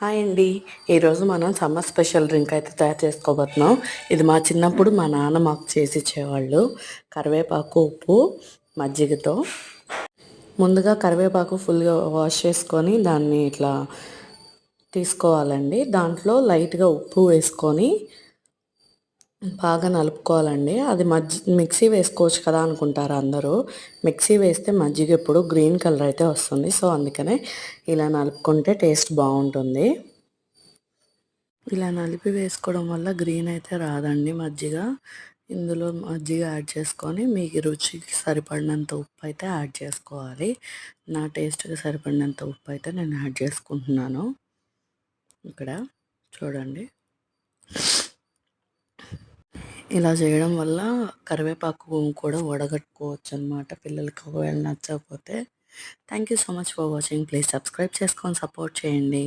Hi అండి. ఈరోజు మనం సమ్మర్ స్పెషల్ డ్రింక్ అయితే తయారు చేసుకోబోతున్నాం. ఇది మా చిన్నప్పుడు మా నాన్న మాకు చేసి ఇచ్చేవాళ్ళు. కరివేపాకు, ఉప్పు, మజ్జిగతో. ముందుగా కరివేపాకు ఫుల్గా వాష్ చేసుకొని దాన్ని ఇట్లా తీసుకోవాలండి. దాంట్లో లైట్గా ఉప్పు వేసుకొని బాగా నలుపుకోవాలండి. అది మిక్సీ వేసుకోవచ్చు కదా అనుకుంటారు అందరూ. మిక్సీ వేస్తే మజ్జిగ ఎప్పుడు గ్రీన్ కలర్ అయితే వస్తుంది. సో అందుకనే ఇలా నలుపుకుంటే టేస్ట్ బాగుంటుంది. ఇలా నలిపి వేసుకోవడం వల్ల గ్రీన్ అయితే రాదండి మజ్జిగ. ఇందులో మజ్జిగ యాడ్ చేసుకొని మీకు రుచికి సరిపడినంత ఉప్పు అయితే యాడ్ చేసుకోవాలి. నా టేస్ట్కి సరిపడినంత ఉప్పు అయితే నేను యాడ్ చేసుకుంటున్నాను. ఇక్కడ చూడండి. ఇలా చేయడం వల్ల కరివేపాకు కూడా వడగట్టుకోవచ్చు అనమాట. పిల్లలకి ఒకవేళ నచ్చకపోతే. Thank you so much for watching. Please subscribe చేసుకొని సపోర్ట్ చేయండి.